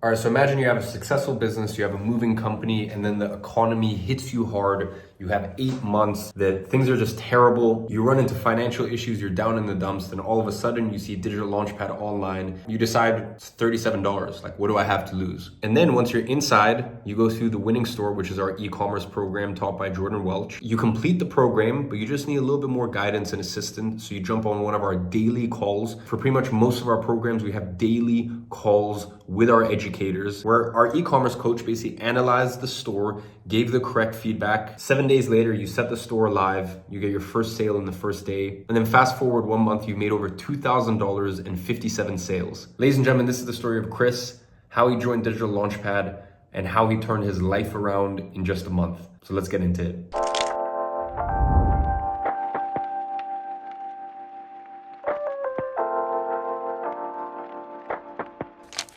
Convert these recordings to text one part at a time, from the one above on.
All right, so imagine you have a successful business, you have a moving company, and then the economy hits you hard. You have 8 months that things are just terrible. You run into financial issues, you're down in the dumps, then all of a sudden you see Digital Launchpad online. You decide it's $37. Like, what do I have to lose? And then once you're inside, you go through the Winning Store, which is our e-commerce program taught by Jordan Welch. You complete the program, but you just need a little bit more guidance and assistance. So you jump on one of our daily calls. For pretty much most of our programs, we have daily calls with our educators where our e-commerce coach basically analyzed the store, gave the correct feedback. 7 days later, you set the store live, you get your first sale in the first day. And then fast forward 1 month, you made over $2,000 in 57 sales. Ladies and gentlemen, this is the story of Chris, how he joined Digital Launchpad, and how he turned his life around in just a month. So let's get into it.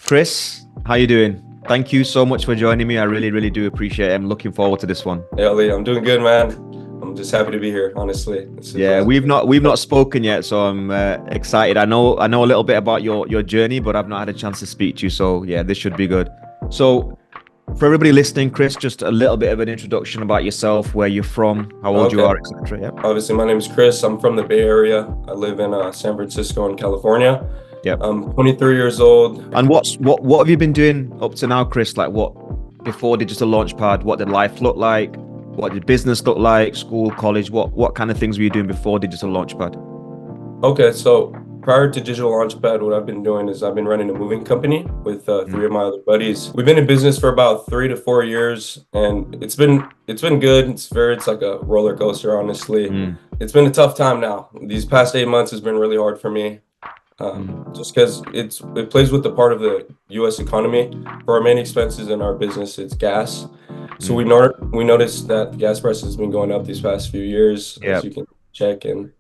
Chris, how you doing? Thank you so much for joining me. I really do appreciate it. I'm looking forward to this one. Hey, Ali, I'm doing good, man. I'm just happy to be here, honestly. Yeah, we've not spoken yet, so I'm excited. I know a little bit about your journey, but I've not had a chance to speak to you. So yeah, this should be good. So for everybody listening, Chris, just a little bit of an introduction about yourself, where you're from, how old you are, etc. Yeah. Obviously, my name is Chris. I'm from the Bay Area. I live in San Francisco in California. Yep. I'm 23 years old. And what have you been doing up to now, Chris? Like, what before Digital Launchpad? What did life look like? What did business look like? School, college? What kind of things were you doing before Digital Launchpad? Okay, so prior to Digital Launchpad, what I've been doing is I've been running a moving company with three of my other buddies. We've been in business for about 3 to 4 years, and it's been good. It's like a roller coaster, honestly. It's been a tough time now. These past 8 months has been really hard for me. Just because it plays with the part of the U.S. economy. For our main expenses in our business, it's gas. So we noticed that the gas price has been going up these past few years, as you can check, and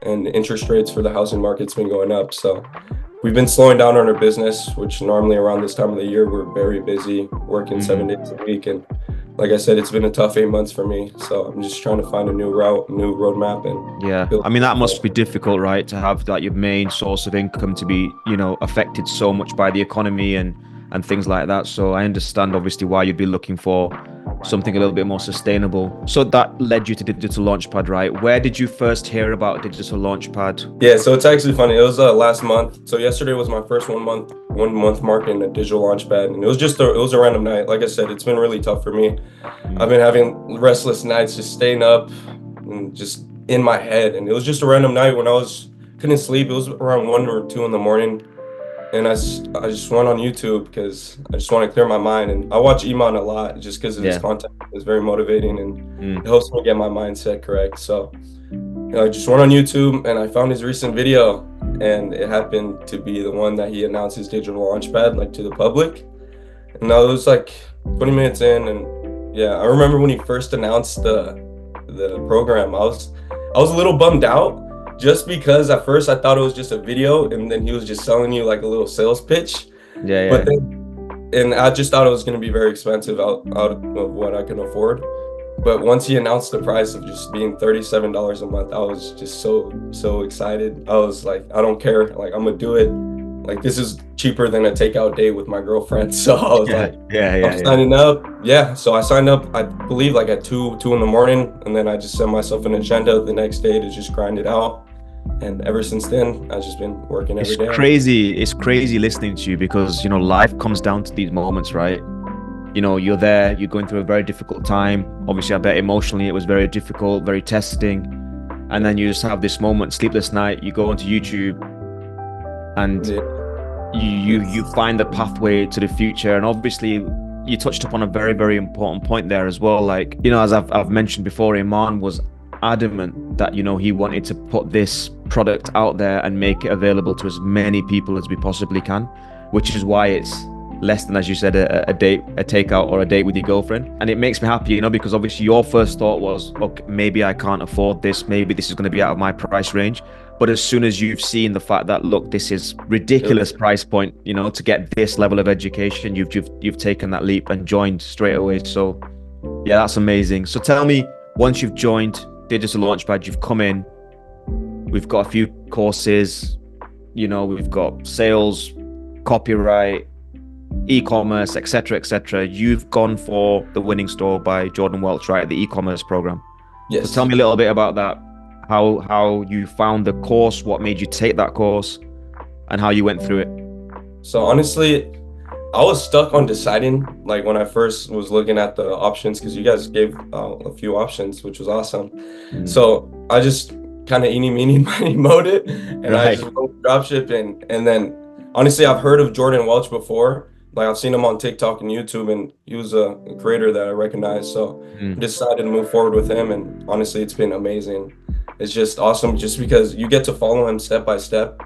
interest rates for the housing market's been going up. So we've been slowing down on our business, which normally around this time of the year we're very busy, working 7 days a week, and like I said, it's been a tough 8 months for me. So I'm just trying to find a new route, new roadmap. And I mean, that must be difficult, right? To have that your main source of income to be, affected so much by the economy and things like that. So I understand obviously why you'd be looking for something a little bit more sustainable. So that led you to Digital Launchpad, right? Where did you first hear about Digital Launchpad? Yeah, so it's actually funny. It was last month. So yesterday was my first 1 month mark in a Digital Launchpad, and it was a random night. Like I said, it's been really tough for me. I've been having restless nights, just staying up and just in my head. And it was just a random night when couldn't sleep. It was around 1 or 2 in the morning. And I just went on YouTube because I just want to clear my mind. And I watch Iman a lot just because his content is very motivating and it helps me get my mindset correct. So I just went on YouTube and I found his recent video, and it happened to be the one that he announced his Digital Launchpad, like, to the public. And it was like 20 minutes in, and yeah, I remember when he first announced the program, I was a little bummed out. Just because at first I thought it was just a video, and then he was just selling you like a little sales pitch. Yeah. But then I just thought it was going to be very expensive out of what I can afford. But once he announced the price of just being $37 a month, I was just so excited. I was like, I don't care. Like, I'm going to do it. Like, this is cheaper than a takeout date with my girlfriend. So I was I'm signing up. Yeah. So I signed up, I believe, like at 2 in the morning. And then I just set myself an agenda the next day to just grind it out. And ever since then, I've just been working every day. It's crazy listening to you because, life comes down to these moments, right? You're there, you're going through a very difficult time. Obviously, I bet emotionally it was very difficult, very testing. And then you just have this moment, sleepless night, you go onto YouTube and you find the pathway to the future. And obviously you touched upon a very, very important point there as well. Like, as I've mentioned before, Iman was adamant that, he wanted to put this product out there and make it available to as many people as we possibly can, which is why it's less than, as you said, a date, a takeout or a date with your girlfriend. And it makes me happy, because obviously your first thought was, look, maybe I can't afford this, maybe this is going to be out of my price range. But as soon as you've seen the fact that, look, this is ridiculous price point, to get this level of education, you've taken that leap and joined straight away. So yeah, that's amazing. So tell me, once you've joined Digital Launchpad, you've come in, we've got a few courses, we've got sales, copyright, e-commerce, etc., etc., you've gone for the Winning Store by Jordan Welch, right? The e-commerce program. Yes. So tell me a little bit about that. How you found the course, what made you take that course, and how you went through it. So honestly, I was stuck on deciding, like when I first was looking at the options, because you guys gave a few options, which was awesome. So I just kind of eeny, meeny, miny, mowed it, and I Right. just wrote dropshipping. And then honestly, I've heard of Jordan Welch before. Like I've seen him on TikTok and YouTube, and he was a creator that I recognize. So I decided to move forward with him, and honestly, it's been amazing. It's just awesome, just because you get to follow him step by step.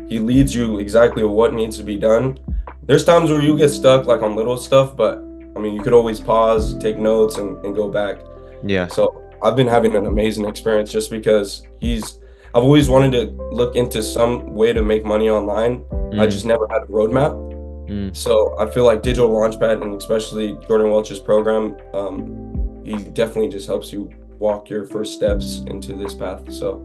He leads you exactly what needs to be done. There's times where you get stuck like on little stuff, but I mean, you could always pause, take notes, and go back. Yeah. So I've been having an amazing experience just because I've always wanted to look into some way to make money online. I just never had a roadmap. So I feel like Digital Launchpad, and especially Jordan Welch's program, he definitely just helps you walk your first steps into this path. So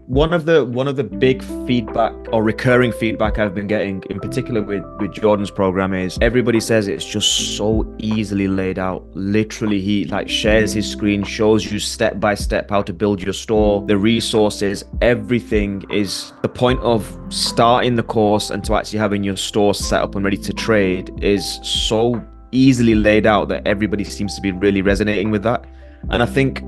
one of the big feedback or recurring feedback I've been getting, in particular with Jordan's program, is everybody says it's just so easily laid out. Literally, he like shares his screen, shows you step by step how to build your store, the resources, everything. Is the point of starting the course and to actually having your store set up and ready to trade is so easily laid out that everybody seems to be really resonating with that. And I think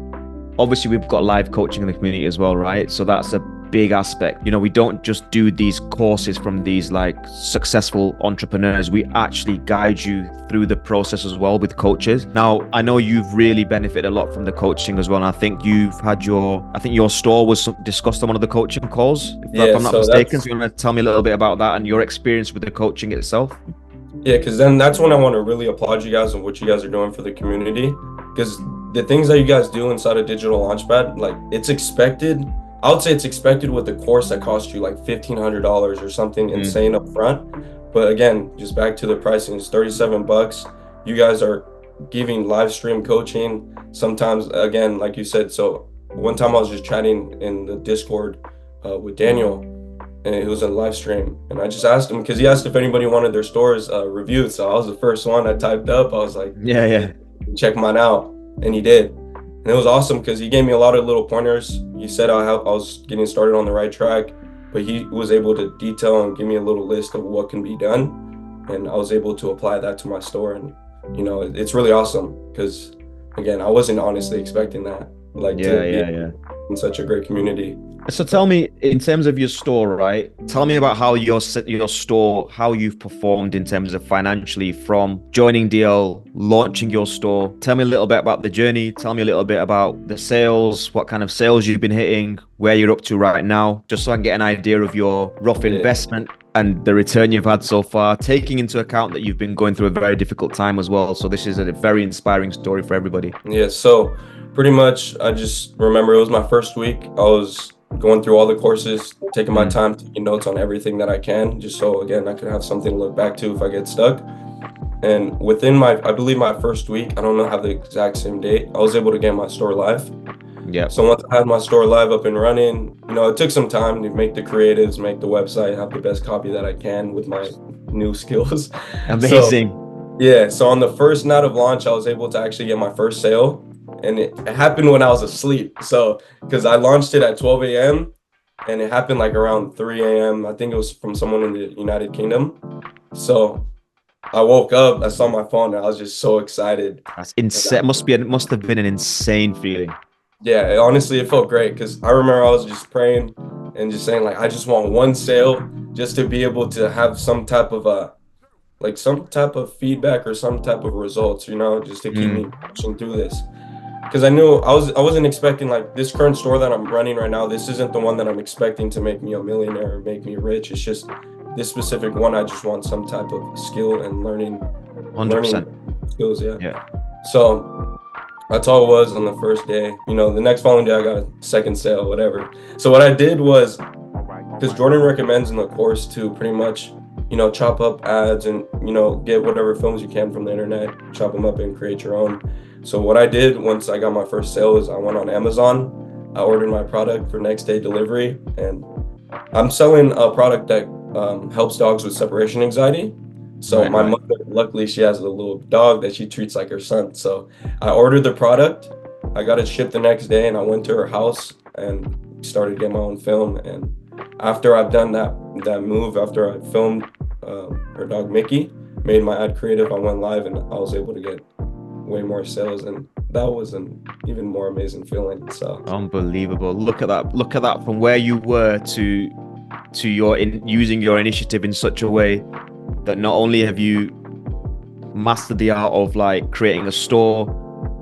obviously we've got live coaching in the community as well, right? So that's a big aspect. You know, we don't just do these courses from these like successful entrepreneurs. We actually guide you through the process as well with coaches. Now, I know you've really benefited a lot from the coaching as well. And I think you've had your store was discussed on one of the coaching calls, if I'm not mistaken. So you want to tell me a little bit about that and your experience with the coaching itself? Yeah, because then that's when I want to really applaud you guys and what you guys are doing for the community. Because the things that you guys do inside of Digital Launchpad, like it's expected. I would say it's expected with a course that costs you like $1,500 or something insane up front. But again, just back to the pricing, it's $37. You guys are giving live stream coaching. Sometimes, again, like you said, so one time I was just chatting in the Discord with Daniel, and it was a live stream. And I just asked him, because he asked if anybody wanted their stores reviewed. So I was the first one I typed up. I was like, yeah, check mine out. And he did. And it was awesome because he gave me a lot of little pointers. He said I was getting started on the right track, but he was able to detail and give me a little list of what can be done. And I was able to apply that to my store. And, you know, it's really awesome because, again, I wasn't honestly expecting that. Like, to be in such a great community. So tell me, in terms of your store, right? Tell me about how your store, how you've performed in terms of financially from joining DL, launching your store. Tell me a little bit about the journey. Tell me a little bit about the sales, what kind of sales you've been hitting, where you're up to right now, just so I can get an idea of your rough investment and the return you've had so far, taking into account that you've been going through a very difficult time as well. So this is a very inspiring story for everybody. Yeah, so pretty much I just remember it was my first week. I was going through all the courses, taking my time, taking notes on everything that I can, just so, again, I could have something to look back to if I get stuck. And within I believe my first week, I don't know how the exact same date, I was able to get my store live. Yeah. So once I had my store live up and running, you know, it took some time to make the creatives, make the website, have the best copy that I can with my new skills. Amazing. So on the first night of launch, I was able to actually get my first sale. And it happened when I was asleep. So, because I launched it at 12 a.m. and it happened like around 3 a.m. I think it was from someone in the United Kingdom. So I woke up, I saw my phone, and I was just so excited. That's insane. Must have been an insane feeling. Yeah, honestly, it felt great because I remember I was just praying and just saying, like, I just want one sale just to be able to have some type of feedback or some type of results, you know, just to keep me pushing through this. Because I knew I wasn't expecting, like, this current store that I'm running right now, this isn't the one that I'm expecting to make me a millionaire or make me rich. It's just this specific one, I just want some type of skill and learning 100% skills. Yeah. So that's all it was on the first day. You know, the next following day I got a second sale, whatever. So what I did was, because Jordan recommends in the course to pretty much, you know, chop up ads and, you know, get whatever films you can from the internet, chop them up and create your own. So what I did once I got my first sale is I went on Amazon, I ordered my product for next day delivery, and I'm selling a product that helps dogs with separation anxiety. So my luckily she has a little dog that she treats like her son. So I ordered the product, I got it shipped the next day, and I went to her house and started getting my own film. And after I've done that move, after I filmed her dog Mickey, made my ad creative, I went live, and I was able to get way more sales, and that was an even more amazing feeling. So unbelievable. Look at that from where you were to your using your initiative in such a way that not only have you mastered the art of like creating a store,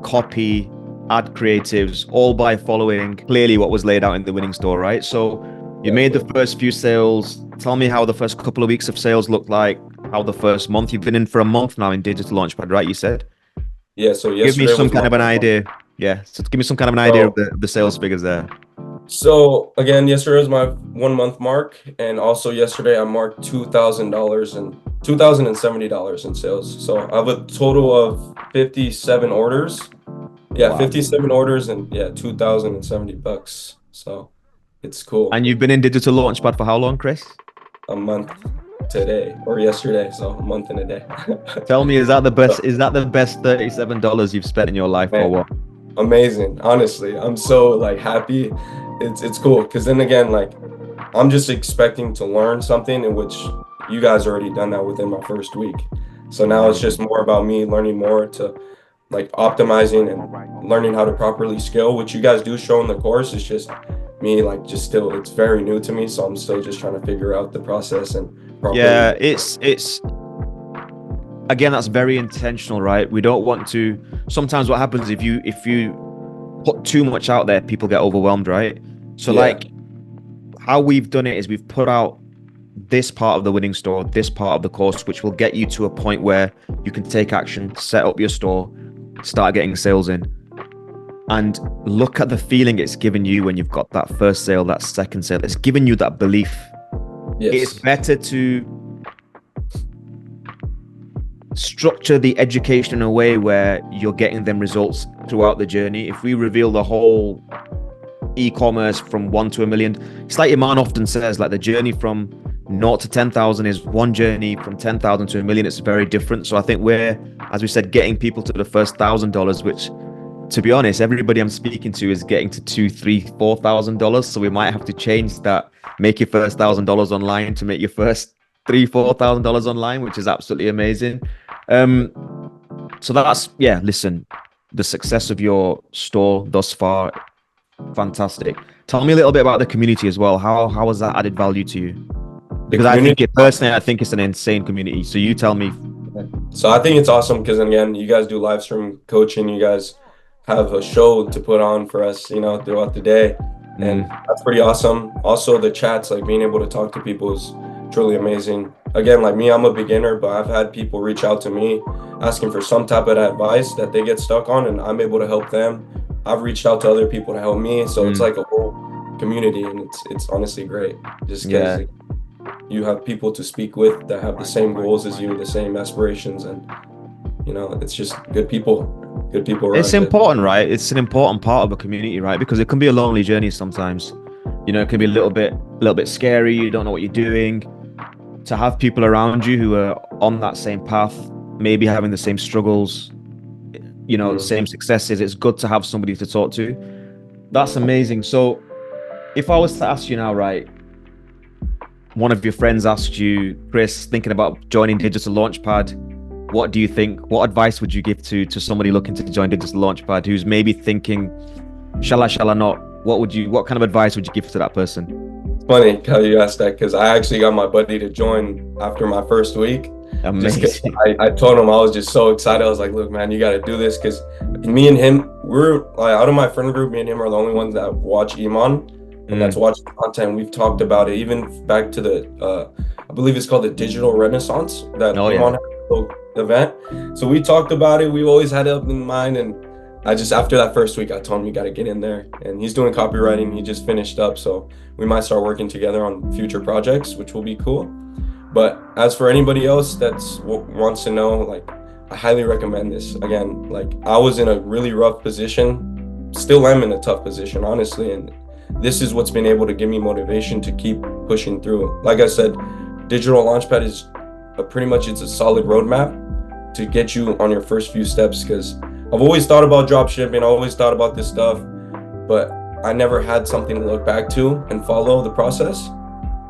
copy, ad creatives, all by following clearly what was laid out in the winning store, right? So you made the first few sales. Tell me how the first couple of weeks of sales looked like, how the first month. You've been in for a month now in Digital Launchpad, right? You said? yeah, so Give me yesterday some was kind my of an first month. idea. Yeah, so give me some kind of an idea of the sales figures there. So again, yesterday was my 1 month mark, and also yesterday I marked $2,000 and $2,070 in sales. So I have a total of 57 orders. Yeah, Wow. 57 orders and yeah, $2,070. So it's cool. And you've been in Digital Launchpad for how long, Chris? A month today or yesterday, so a month and a day. Tell me, is that the best? Is that the best $37 you've spent in your life, or Man, what? amazing. Honestly, I'm so like happy. It's cool because then again, like I'm just expecting to learn something in which you guys already done that within my first week. So now it's just more about me learning more to like optimizing and learning how to properly scale, which you guys do show in the course. It's just me like just still it's very new to me, so I'm still just trying to figure out the process and properly. Yeah, it's again, that's very intentional, right? We don't want to. Sometimes what happens if you put too much out there, people get overwhelmed, right? So Yeah. like how we've done it is we've put out this part of the winning store, this part of the course, which will get you to a point where you can take action, set up your store, start getting sales in, and look at the feeling it's given you when you've got that first sale, that second sale. It's given you that belief. Yes. It's better to structure the education in a way where you're getting them results throughout the journey. If we reveal the whole e-commerce from 1 to a million, it's like Iman often says, like the journey from 0 to 10,000 is one journey, from 10,000 to a million it's very different. So I think we're, as we said, getting people to the first $1,000, which to be honest, everybody I'm speaking to is getting to $2,000, $3,000, $4,000. So we might have to change that, make your first $1,000 online to make your first $3,000, $4,000 online, which is absolutely amazing. So that's, yeah, listen, the success of your store thus far, fantastic. Tell me a little bit about the community as well. How has that added value to you? Because I think personally, I think it's an insane community. So you tell me. So I think it's awesome because again, you guys do live stream coaching. You guys have a show to put on for us, throughout the day, and that's pretty awesome. Also, the chats, like being able to talk to people, is truly amazing. Again, like me, I'm a beginner, but I've had people reach out to me asking for some type of advice that they get stuck on, and I'm able to help them. I've reached out to other people to help me, so it's like a whole community, and it's honestly great. Just because you have people to speak with that have the same goals as you, the same aspirations, and it's just good people. Good people. It's important, right? It's an important part of a community, right? Because it can be a lonely journey sometimes. It can be a little bit scary. You don't know what you're doing. To have people around you who are on that same path, maybe having the same struggles, the same successes, it's good to have somebody to talk to. That's amazing. So if I was to ask you now, right, one of your friends asked you, Chris, thinking about joining Digital Launchpad, what do you think? What advice would you give to somebody looking to join Digital Launchpad who's maybe thinking, shall I not? What kind of advice would you give to that person? It's funny how you asked that because I actually got my buddy to join after my first week. Amazing. I told him I was just so excited. I was like, look, man, you got to do this because me and him, we're like, out of my friend group, me and him are the only ones that watch Iman and that's watching content. We've talked about it even back to the, I believe it's called the Digital Renaissance, that Iman had a little event. So we talked about it. We always had it up in mind. And I just, after that first week, I told him you got to get in there. And he's doing copywriting. He just finished up. So we might start working together on future projects, which will be cool. But as for anybody else that's wants to know, like, I highly recommend this. Again, like I was in a really rough position, still am in a tough position, honestly. And this is what's been able to give me motivation to keep pushing through. Like I said, Digital Launchpad is pretty much, it's a solid roadmap. to get you on your first few steps, because I've always thought about drop shipping, I always thought about this stuff, but I never had something to look back to and follow the process.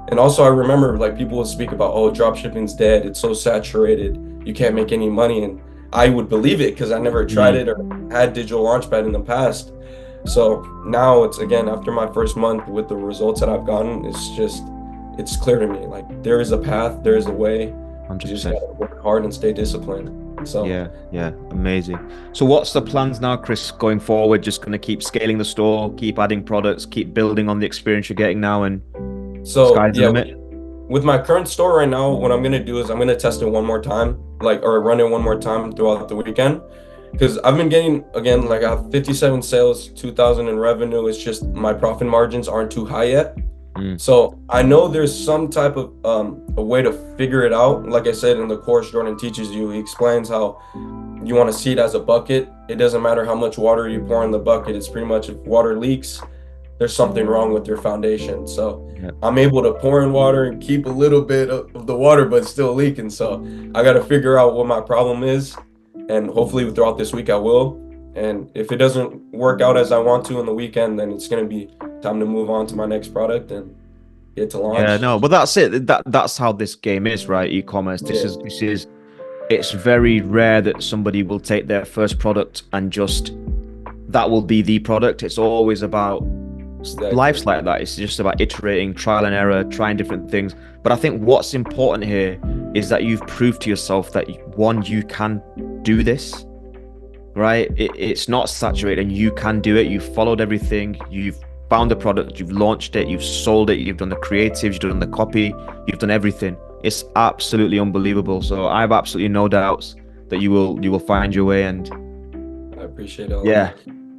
And also I remember like people would speak about, oh, drop shipping's dead, it's so saturated, you can't make any money. And I would believe it because I never tried it or had Digital Launchpad in the past. So now it's, again, after my first month with the results that I've gotten, it's clear to me, like there is a path, there is a way. You just 100%. gotta work hard and stay disciplined. So Yeah, amazing. So what's the plans now, Chris, going forward? Just going to keep scaling the store, keep adding products, keep building on the experience you're getting now, and sky's the limit? with my current store right now, what I'm gonna do is I'm gonna test it one more time, like, or run it one more time throughout the weekend. Because I've been getting, again, like I have 57 sales, 2,000 in revenue. It's just my profit margins aren't too high yet. So I know there's some type of a way to figure it out. Like I said in the course Jordan teaches you, he explains how you want to see it as a bucket. It doesn't matter how much water you pour in the bucket. It's pretty much, if water leaks, there's something wrong with your foundation. So I'm able to pour in water and keep a little bit of the water, but it's still leaking. So I got to figure out what my problem is. And hopefully throughout this week I will. And if it doesn't work out as I want to in the weekend, then it's going to be time to move on to my next product and get to launch. Yeah, no, but that's it. That's how this game is, right? E-commerce. This is it's very rare that somebody will take their first product and just that will be the product. It's always about life's like that. It's just about iterating, trial and error, trying different things. But I think what's important here is that you've proved to yourself that one, you can do this, right? It's not saturated and you can do it. You've followed everything. You've found the product, you've launched it, you've sold it, you've done the creatives, you've done the copy, you've done everything. It's absolutely unbelievable. So I have absolutely no doubts that you will find your way. And I appreciate it.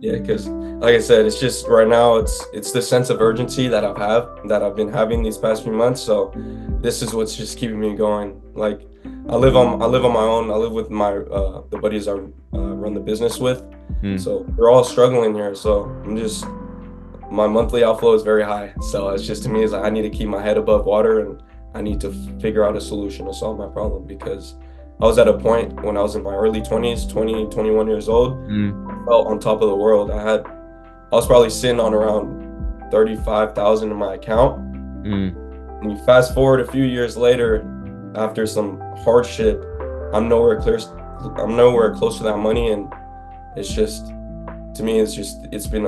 Yeah, because like I said, it's just right now it's the sense of urgency that I've been having these past few months. So this is what's just keeping me going. Like I live on my own. I live with my the buddies I run the business with. So we're all struggling here. So my monthly outflow is very high. So it's just, to me, is like I need to keep my head above water and I need to figure out a solution to solve my problem, because I was at a point when I was in my early 20s, 20, 21 years old, I felt on top of the world. I was probably sitting on around 35,000 in my account. And you fast forward a few years later, after some hardship, I'm nowhere close to that money. And it's just, to me, it's been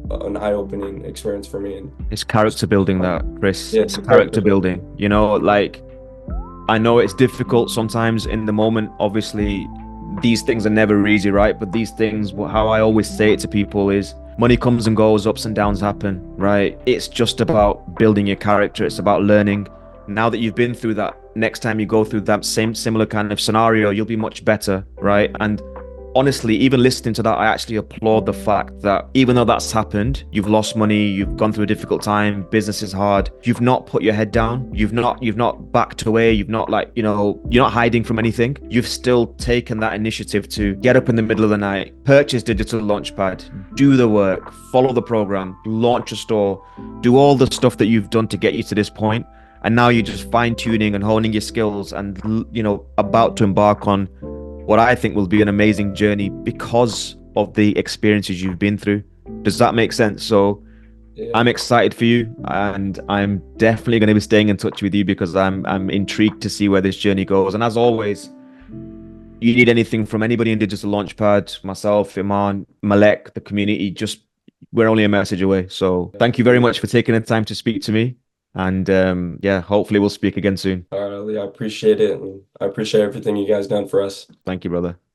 an eye-opening experience for me. And it's character building, that, Chris. Yeah, it's character building. You know, like I know it's difficult sometimes in the moment. Obviously, these things are never easy, right? But these things, how I always say it to people is, money comes and goes, ups and downs happen, right? It's just about building your character. It's about learning. Now that you've been through that, next time you go through that similar kind of scenario, you'll be much better, right? And honestly, even listening to that, I actually applaud the fact that even though that's happened, you've lost money, you've gone through a difficult time, business is hard, you've not put your head down, you've not backed away, you've not, like, you know, you're not hiding from anything. You've still taken that initiative to get up in the middle of the night, purchase Digital Launchpad, do the work, follow the program, launch a store, do all the stuff that you've done to get you to this point. And now you're just fine-tuning and honing your skills and, you know, about to embark on what I think will be an amazing journey because of the experiences you've been through. Does that make sense? So I'm excited for you, and I'm definitely going to be staying in touch with you because I'm intrigued to see where this journey goes. And as always, you need anything from anybody in Digital Launchpad, myself, Iman, Malek, the community, just we're only a message away. So thank you very much for taking the time to speak to me. And yeah, hopefully we'll speak again soon. All right, Ali, I appreciate it. And I appreciate everything you guys done for us. Thank you, brother.